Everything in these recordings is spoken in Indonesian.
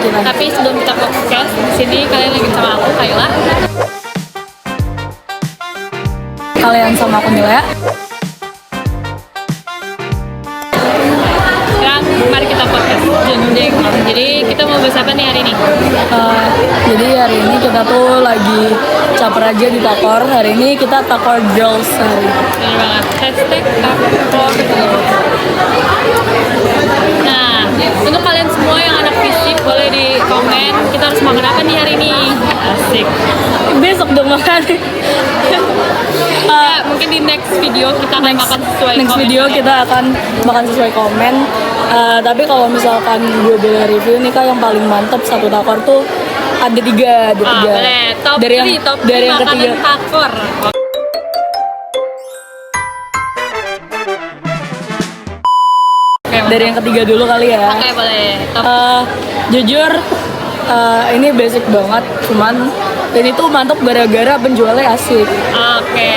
Gimana? Tapi sebelum kita podcast, di sini kalian lagi sama aku, Kayla. Kalian sama aku Nila ya. Sekarang mari kita podcast. Jadi kita mau bahas apa nih hari ini? Jadi hari ini kita tuh lagi caper aja di Takor. Hari ini kita Takor Girls hari. Bener banget. Hashtag Takor. Nah, untuk kalian semua yang anak fisik boleh di komen kita harus makan apa nih hari ini. Asik. Besok dong makan. Ya, mungkin di next video kita akan makan sesuai Next komen. video kita akan makan sesuai komen. Tapi kalau misalkan gue boleh review nih Kak, yang paling mantep satu Takor tuh ada tiga. Boleh. Top dari 3, yang top dari 3 yang makanan ketiga. Takor. Oke, Dari yang ketiga dulu kali ya. Oke, boleh. Top. Jujur ini basic banget, cuman dan itu mantap gara-gara penjualnya asik. Oke.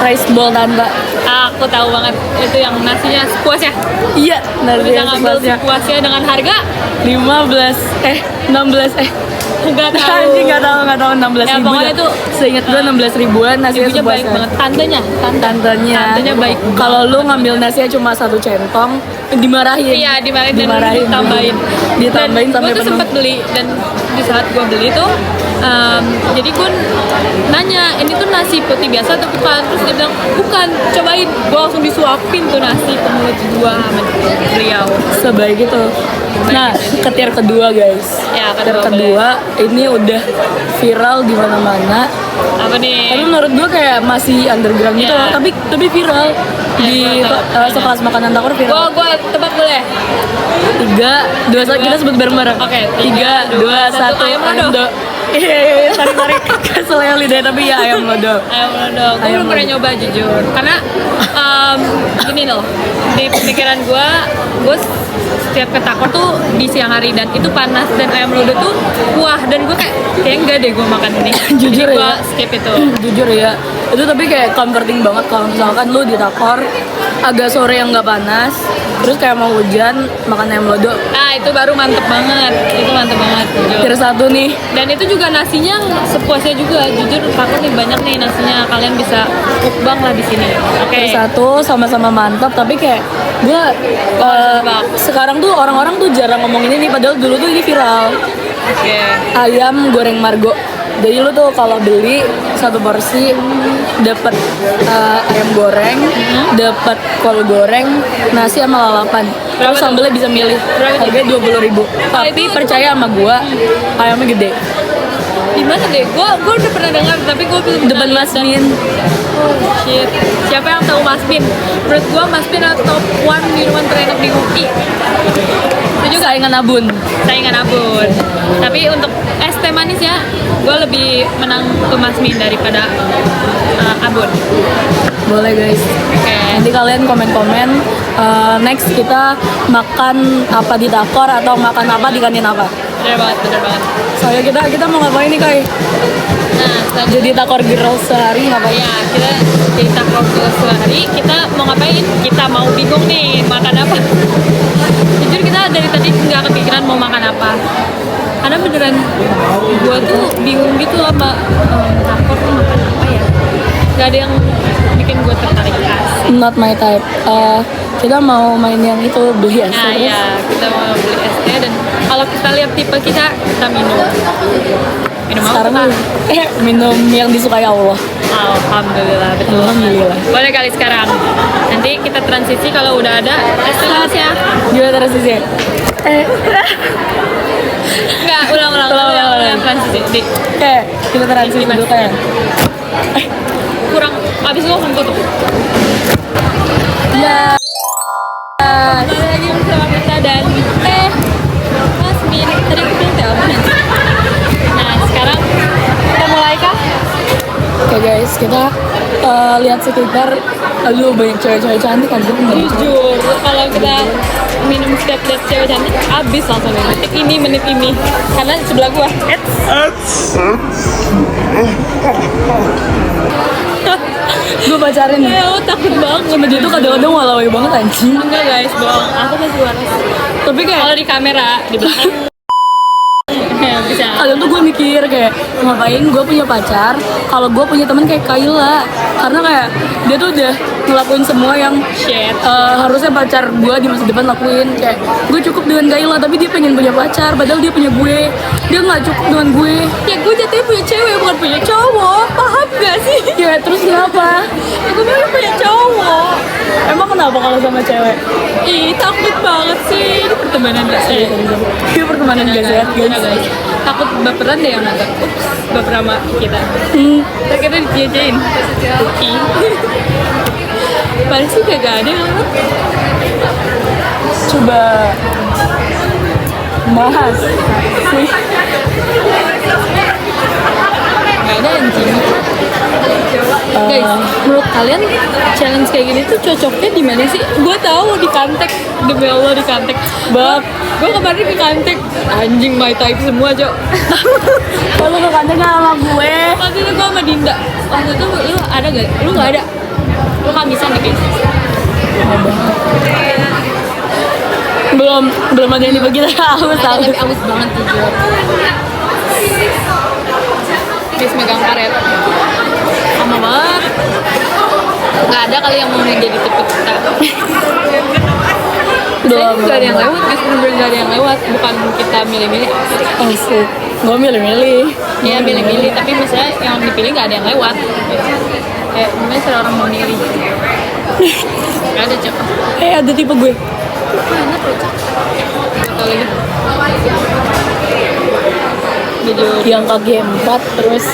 Rice bowl tante. Aku tahu banget itu yang nasinya sepuasnya. Iya, Bisa dari ngambil sepuasnya. sepuasnya dengan harga 16 enggak tahu. Anjing nggak tahu 16 Ya, ribu. pokoknya dah. tuh, Seingat gue 16 ribuan nasinya Ibunya baik sepuasnya. banget. Tantenya Tantenya baik. Kalau lu ngambil nasinya cuma satu centong, dimarahin. Iya, dimarahin dan ditambahin dan sampai gue tuh penuh. sempet beli, dan di saat gue beli tuh jadi gue nanya, ini tuh nasi putih biasa atau bukan? Terus dia bilang bukan, cobain. Gue langsung disuapin tuh nasi ke mulut gue sama beliau. Sebaik itu. Nah, ke tier kedua guys. Ya, Tier kedua ini udah viral di mana-mana. Apa nih? Tapi menurut gue kayak masih underground gitu Ya. loh. Tapi viral di gua tahu. sekelas makanan Takor viral. Gue tebak boleh? 3, 2, 1 kita sebut bareng-bareng. Oke, 3, 2, 1 ayam lodo. Tarik keselnya lidah tapi ya ayam lodo. Ayam lodo. Gue Ayam belum pernah nyoba jujur. Karena gini loh, di pemikiran gue setiap ke Takor tuh di siang hari dan itu panas, dan ayam lodo tuh kuah, dan gue kayak enggak deh gue makan ini. Jujur Jadi ya. gue skip itu. Jujur ya, itu tapi kayak comforting banget kalau misalkan lu di Takor agak sore yang nggak panas, terus kayak mau hujan makan ayam lodo. Nah, itu baru mantep banget. Itu mantep banget jujur. Tier 1 nih. Dan itu juga nasinya sepuasnya juga. Jujur Takor nih banyak nih nasinya. Kalian bisa mukbang lah di sini. Oke. Tier 1 sama-sama mantap, tapi kayak gue sekarang tuh orang-orang tuh jarang ngomongin ini, padahal dulu tuh ini viral. Oke. Ayam goreng Margo. Jadi lu tuh kalau beli satu porsi dapat ayam goreng, dapat kol goreng, nasi sama lalapan. Terus Berapa sambelnya bisa milih. Berapa tuh? Harganya 20.000. Tapi itu- percaya sama gua, ayamnya gede. Di mana deh? Gue udah pernah dengar, tapi gue belum Depan pernah lihat. Mas Min. Oh shit. Siapa yang tahu Mas Min? Menurut gue Mas Min adalah top 1 minuman terenak di UI. Itu juga Saingan Abun. saingan Abun. Tapi untuk es teh manis ya, gue lebih menang ke Mas Min daripada Abun. Boleh guys. Oke. Nanti kalian komen-komen next kita makan apa di Takor atau makan apa di kantin apa. Bener banget. Soalnya kita mau ngapain nih Kai? Nah, selanjutnya Jadi Takor Girls sehari ngapain? ya kita cerita progres sehari. Kita mau ngapain? Kita mau bingung nih makan apa. Jujur kita dari tadi nggak kepikiran mau makan apa. Karena beneran gue tuh bingung gitu loh sama Takor tuh makan apa ya. Gak ada yang bikin gue tertarik asik. Not my type. Kita mau main yang itu beli es Nah terus. ya, kita mau beli es teh, dan kalau kita lihat tipe kita minum Sekarang apa? minum yang disukai Allah. Alhamdulillah, betul. Alhamdulillah. Boleh kali sekarang. Nanti kita transisi kalau udah ada es teh ya. Gimana terus sih? Enggak, ulang. Transisi. Oke, kita transisi dulu kayak. Kurang, abis itu langsung tutup. Ya. Kembali lagi bersama kita dan Mas Min. Tadi aku bilang teh apa nanti? Nah, sekarang kita mulai kah? Oke guys, kita lihat sekitar. Aduh, banyak cewek-cewek cantik kan. Jujur, kalau kita minum setiap lihat cewek cantik, abis langsung nih. Menit ini. Karena sebelah gua. Gue pacarin nih. Ya, takut banget. Sama dia tuh kadang-kadang walawai banget anjing. Enggak guys, bohong. Aku masih waras. Tapi kayak Kalau di kamera, di belakang mikir kayak ngapain gue punya pacar kalau gue punya teman kayak Kayla, karena kayak dia tuh udah ngelakuin semua yang harusnya pacar gue di masa depan lakuin. Kayak gue cukup dengan Kayla tapi dia pengen punya pacar padahal dia punya gue, dia nggak cukup dengan gue. Ya gue jatuhnya punya cewek bukan punya cowok, paham gak sih? Ya terus kenapa? Ya, gue bilang punya cowok. Emang kenapa kalau sama cewek? Ih, takut banget sih. Ini pertemanan gak sehat. Dia pertemanan gak sehat guys. Takut baperan deh yang nonton. Ups, baper sama kita. Ntar kita dijajain. Oke. Paling sih gak ada yang nonton. Coba bahas sih. Gak ada anjing. Guys, menurut kalian challenge kayak gini tuh cocoknya di mana sih? Gue tahu di Kantek, demi Allah di Kantek. Gue kemarin ke Kantek, anjing my type semua, Cok. Kalau ke kantor sama gue, Waktu itu gue sama Dinda. Waktu itu lu ada gak? Lu gak ada. Lu kamisan deh guys. belum ada yang dibagi aus. Tapi aus banget jujur. Guys megang karet. Lama banget. Gak ada kali yang mau jadi tipe kita. Gak ada yang lewat guys, bener-bener gak ada yang lewat. Bukan kita milih-milih. Asik. Gue milih-milih. Ya milih-milih, tapi misalnya yang dipilih gak ada yang lewat. Kayak mungkin serah orang mau milih. Gak ada, Cok. Ada tipe gue. Banyak loh, Cok. Atau lagi. Video Yang kaki 4 terus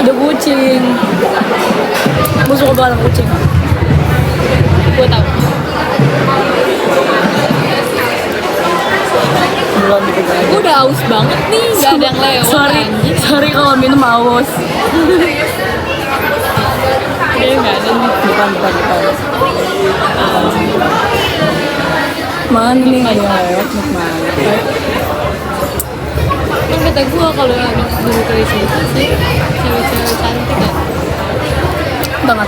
ada kucing. Gue suka banget kucing. gue tau. Belum dipegang. Gue udah haus banget nih, gak ada yang lewat. Sorry kalau minum haus. Kayaknya gak ada nih. Bukan. Mana nih nggak ada yang lewat, mana? Kan kata gue kalau habis dulu ke sini sih cewek-cewek cantik ya. Tengah.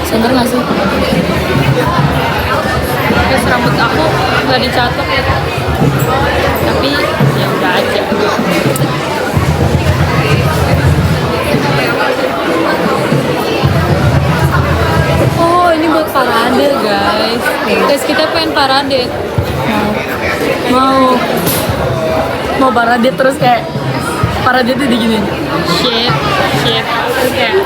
Center nggak sih? Terus rambut aku nggak dicatok ya. Tapi ya udah aja. Oh ini buat parade guys. Guys kita pengen parade. Mau parade terus kayak parade tuh diginiin. Shit. Terus kayak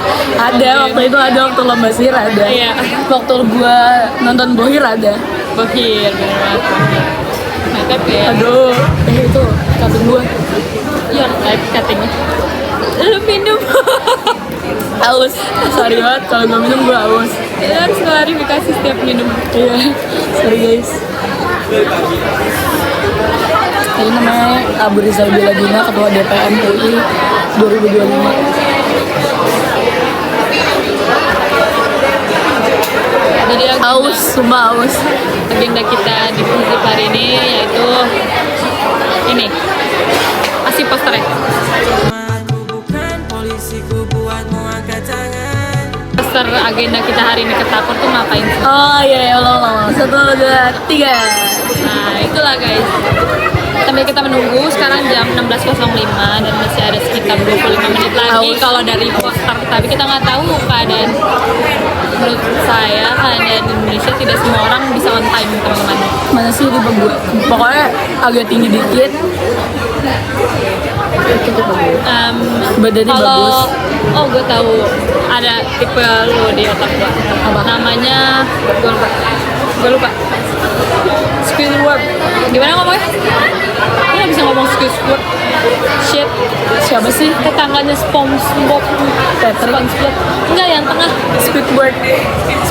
Waktu lomba sihir ada. Iya. Waktu gua nonton Bohir ada. Bohir bener banget. Mantap ya. Aduh, itu kata gua. Iya, live cuttingnya. Lu minum. Haus. Sorry banget kalau gua minum gua haus. Lu harus klarifikasi setiap minum. Iya. Sorry guys. Ini namanya Abu Rizal Biladina, Ketua DPM UI 2025. Jadi Sumpah haus. agenda kita di Fuzip hari ini yaitu ini. Kasih posternya. Poster agenda kita hari ini ke Tapor tuh ngapain sih? Oh iya, Allah. 1, 2, 3. Nah itulah guys. Sambil kita menunggu sekarang jam 16.05 dan masih ada sekitar 25 menit lagi kalau dari poster, tapi kita nggak tahu keadaan. Menurut saya keadaan Indonesia tidak semua orang bisa on time teman-teman. Mana sih di gue? Pokoknya agak tinggi dikit. Badannya Kalau bagus. oh gue tahu ada tipe lo di otak gue. Apa? Namanya gue lupa. Squidward. Gimana ngomongnya? Gue nggak bisa ngomong Squidward. Shit. Siapa sih? Tetangganya SpongeBob. SpongeBob. Enggak yang tengah. Squidward.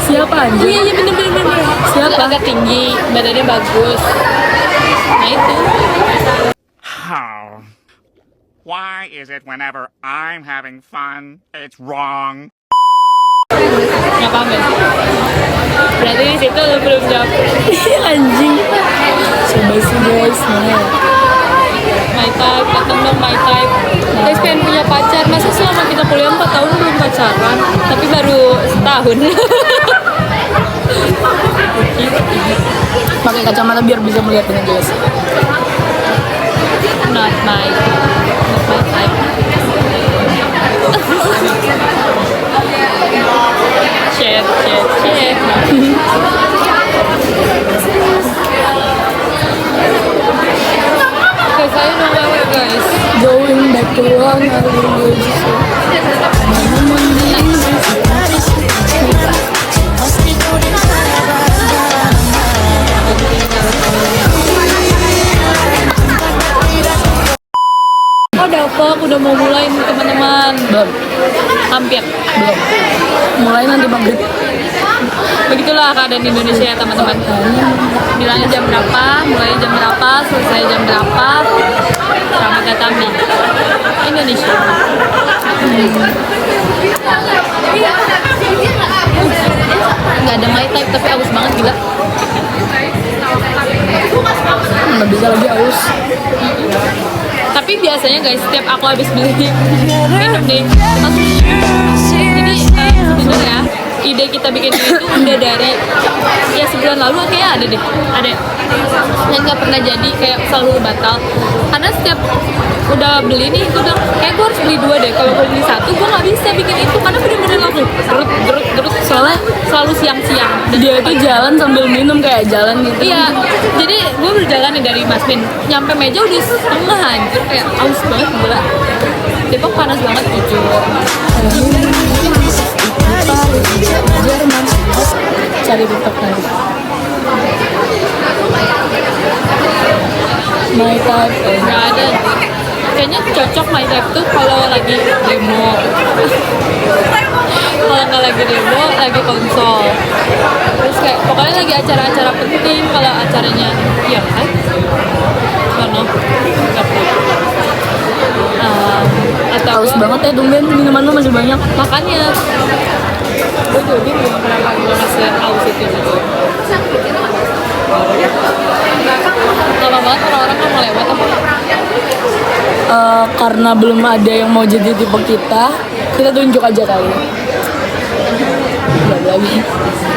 Siapa anjir? Iya bener. Siapa? Agak tinggi, badannya bagus. Nah itu. How? Why is it whenever I'm having fun, it's wrong? Nggak paham ya? Berarti di situ lo belum jawab. Anjing. Coba sih guys. My type, datang dong my type. Guys pengen punya pacar, masa selama kita kuliah 4 tahun belum pacaran, tapi baru setahun. Pakai kacamata biar bisa melihat dengan jelas. not my type. Shit. Guys, saya nongol guys. Going back to one Oh, Dapok udah mau mulai nih teman-teman. belum Hampir. belum mulai nanti maghrib. Begitulah keadaan di Indonesia ya teman-teman. Bilangnya jam berapa, mulai jam berapa, selesai jam berapa. Selamat datang di Indonesia. Nggak ada my type tapi aus banget gila. Nggak bisa lagi aus. Tapi biasanya guys, setiap aku habis beli minum nih, jadi sebenarnya ide kita bikin ini tuh udah dari ya sebulan lalu kayak ada dan nggak pernah jadi, kayak selalu batal karena setiap udah beli nih itu udah kayak gue harus beli 2 deh, kalau gue beli 1 gue nggak bisa bikin itu karena bener-bener langsung gerut soalnya selalu siang-siang Dia tuh jalan sambil minum kayak jalan gitu. iya, jadi gue berjalan nih dari Masmin nyampe meja udah setengah anjir, kayak aus banget gila. Depok panas banget jujur. Jerman. Cari TikTok nanti. My type. Nggak ada. Kayaknya cocok my type tuh kalau lagi demo. Kalau nggak lagi demo, lagi konsol. Terus kayak pokoknya lagi acara-acara penting. Kalau acaranya ya kan, sono. Atau Haus banget ya, tumben minuman lu masih banyak. makanya gue jadi belum pernah pakai se-aus itu gitu. Lama banget orang-orang kan mau lewat apa? Karena belum ada yang mau jadi tipe kita tunjuk aja kali. Udah lagi.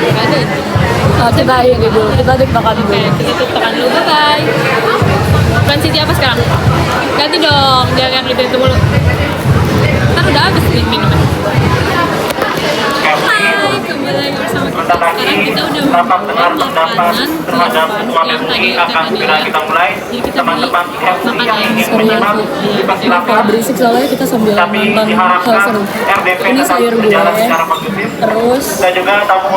Gak ada itu. Kita akhiri dulu, kita tiktokan dulu. Oke, kita tutupkan dulu, bye-bye. Plan City apa sekarang? Ganti dong, jangan yang itu mulu. Kan udah habis nih minumnya. Hai, kembali lagi bersama kita. Sekarang kita udah rapat dengar makanan pendapat terhadap ketua yang tadi MUI akan segera kita mulai. Jadi kita Teman-teman beli MUI yang ingin Sorry ya, menyimak, kalau dipersilakan berisik soalnya kita sambil tapi nonton hal diharapkan seru. RDP Ini tetap sayur gue, berjalan secara kondusif terus dan juga tamu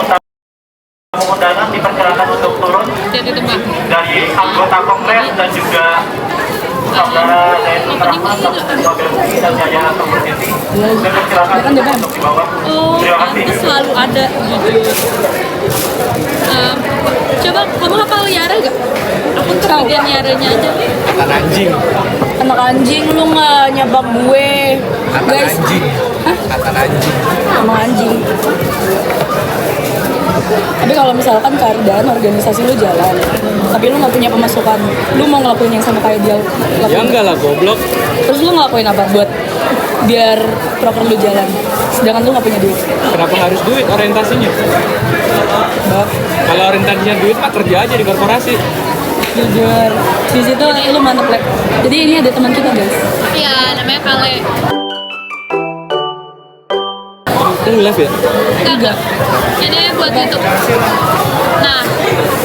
undangan dipersilakan untuk turun lihat itu mbak. dari anggota kongres dan juga saudara Zainul Rahman, ketua MUI dan jajaran komposisi. Dipersilakan Dia kan DPM. untuk di bawah. Oh, Terima kasih. itu selalu ada jujur. Coba kamu hafal Yara gak? Aku Tahu. bagian Yaranya aja. Kata anjing, anak anjing lu nggak nyebak gue, kata guys. anjing, Hah? kata anjing. Emang anjing. Tapi kalau misalkan keadaan organisasi lu jalan, tapi lu nggak punya pemasukan, lu mau ngelakuin yang sama kayak dia Ya lakuin? enggak lah goblok. Terus lu ngelakuin apa buat biar proker lu jalan? Sedangkan lu nggak punya duit. Kenapa harus duit orientasinya? Bak, Kalau orientasinya duit mah kerja aja di korporasi. jujur, di situ lu mantep lek. Jadi ini ada teman kita guys. Iya, namanya Kale. Itu live ya? Enggak. Ini buat YouTube. Nah,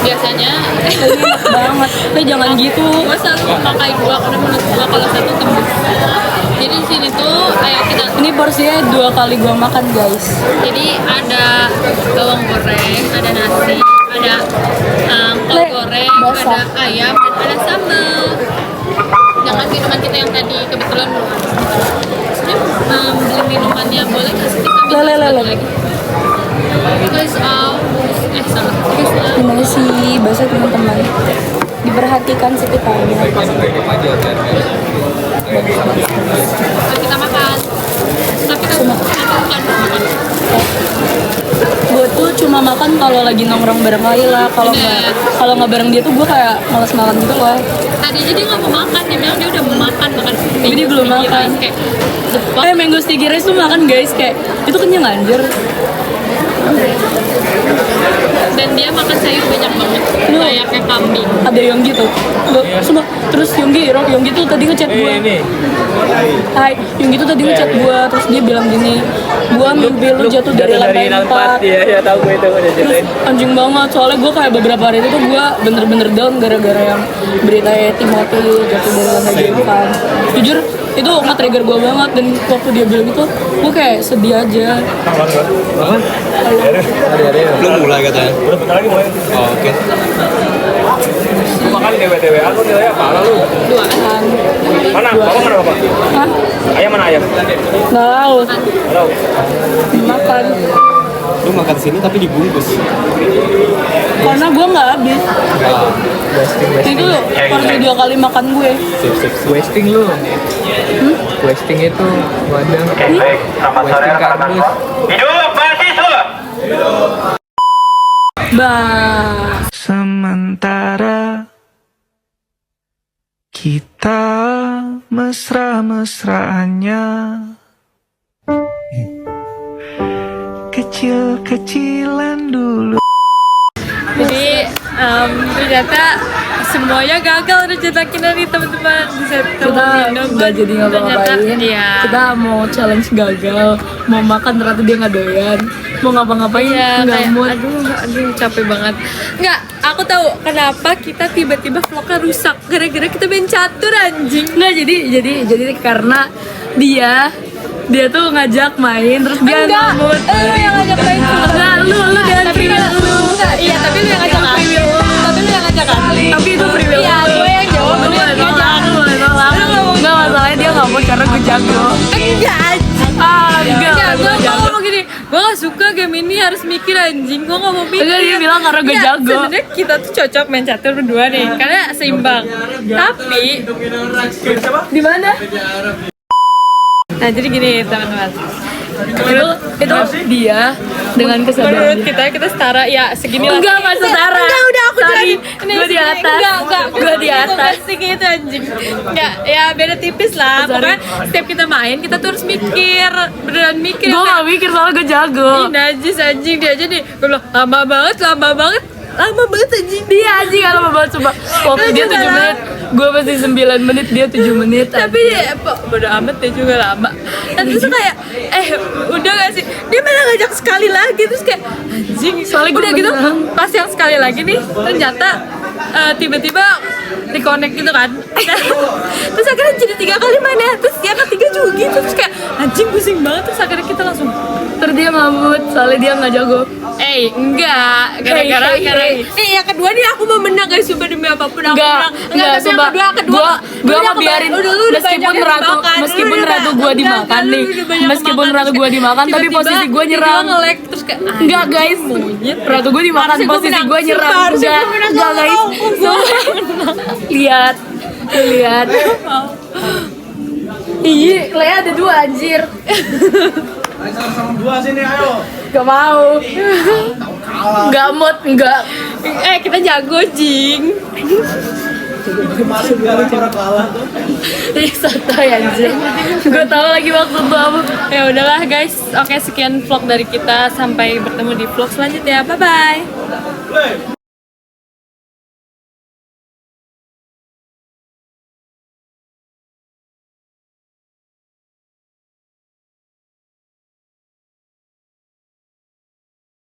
biasanya Enak banget. Jangan gitu. gue selalu memakai 2 karena menurut gue kalau satu tembus. Jadi di sini tuh kayak kita, Ini porsinya 2 kali gua makan guys. jadi ada bawang goreng, ada nasi, ada kol Le, goreng, basah. ada ayam, dan ada sambal. Jangan minuman kita yang tadi kebetulan belum habis. Sebenarnya beli minumannya boleh nggak sih? Kita ambil Le. satu lagi. Guys, salah. Guys, Gimana sih bahasa teman-teman? Diperhatikan sekitarnya. kita makan. Tapi kan bukan makan. Gue tuh cuma makan kalau lagi nongkrong bareng Laila. Kalau nggak bareng dia tuh gue kayak malas makan gitu loh. Tadi aja dia nggak mau makan, dia bilang dia udah mau makan. Tapi dia belum Sticky makan. rice, kayak the fuck? Mango sticky rice tuh makan guys, kayak itu kenyang anjir. dan dia makan sayur banyak banget layaknya kambing. Ada Yonggi tuh. Semua. Terus Yonggi tuh tadi ngechat gua. Hai, Yonggi tuh tadi ngechat gua, terus dia bilang gini, gua mimpi lu jatuh dari lantai 4. Iya tahu gue itu udah Terus anjing banget, soalnya gue kayak beberapa hari itu tuh gue bener-bener down gara-gara yang berita Timothy jatuh dari lantai 4. Jujur itu nge-trigger gue banget, dan waktu dia bilang itu gue kayak sedih aja. Apa? Belum mulai katanya. Udah bentar lagi mulai. Oh, oke. Lu makan TW-TWan lu nilainya parah lu. Duaan. Mana? Bapak mana bapak? Hah? Ayam mana ayam? Nggak tahu. Halo. Makan. Lu makan sini tapi dibungkus. Karena gue nggak habis. Itu porsi 2 kali makan gue. Sip. Wasting lu. Wasting itu wadah. Baik, selamat sore rekan-rekan semua. Hidup mahasiswa! Bah. Sementara kita mesra-mesraannya, kecil-kecilan dulu. Jadi ternyata semuanya gagal rencana kita nih teman-teman. Bisa Kita nggak jadi ngapa-ngapain. Iya. Kita mau challenge gagal, mau makan ternyata dia nggak doyan, mau ngapa-ngapain Iya, nggak kayak, mood. aduh capek banget. Nggak, aku tahu kenapa kita tiba-tiba vlognya rusak gara-gara kita main catur anjing. Nggak, jadi karena dia tuh ngajak main, terus dia Enggak, nggak mood. lu yang ngajak main Enggak, lu dengan free will lu. Iya, tapi lu yang ngajak kan. Tapi lu yang ngajak kan. Tapi itu free will Iya, lu. gue yang jawab, Lu lu yang boleh tolak, ngajak. lu boleh tolak. Nggak, masalahnya dia nggak mood karena gue jago. Enggak anjing. Enggak, Gue ngomong gini, gue gak suka game ini harus mikir anjing, gue gak mau mikir. Enggak, dia bilang karena gue Enggak, jago. sebenarnya kita tuh cocok main catur berdua nih, karena seimbang. Tapi, Di mana? nah jadi gini teman-teman. Itu dia dengan kesabaran Menurut dia. kita setara ya segini lah. Enggak, nggak setara. Enggak, udah aku Sorry, jelasin. gue di atas. Enggak, Gue di atas. Segitu anjing. Enggak, ya beda tipis lah. Sorry. Pokoknya setiap kita main kita tuh harus mikir, beneran mikir. Gue gak mikir soalnya gue jago. Ih, najis anjing dia aja nih. Gue bilang lama banget anjing. Dia anjing gak lama banget coba. Waktu dia 7 menit, gue pasti 9 menit, dia 7 menit. Tapi bodo amat dia juga lama. Dan terus kayak udah gak sih, dia malah ngajak sekali lagi, terus kayak anjing. Soalnya gue udah gitu menang. pas yang sekali lagi nih ternyata tiba-tiba reconnect gitu kan. Terus akhirnya jadi 3 kali mainnya, terus yang ketiga juga gitu, terus kayak anjing pusing banget, terus akhirnya kita langsung Terus dia ngamut, soalnya dia gak jago. enggak, gara-gara nih yang kedua nih aku mau menang guys, sumpah demi apapun aku menang. Enggak, tapi sumpah. yang kedua Gue mau biarin, meskipun ratu gue dimakan nih, meskipun ratu gue dimakan, tapi posisi gue nyerang. nge-lag terus kayak Enggak guys, ratu gue dimakan, Harusnya gua posisi menang. gue nyerang. Sumpah, harusnya Enggak, gua menang. enggak guys. Lihat, lihat. Iya, Lea ada 2 anjir. Dua sini ayo. Gak mau. Gak mood, enggak. kita jago jing. Kemarin gara-gara kalah tuh. Ih, santai anjir. Gue tahu lagi waktu itu apa. Ya udahlah guys, oke sekian vlog dari kita, sampai bertemu di vlog selanjutnya, bye bye.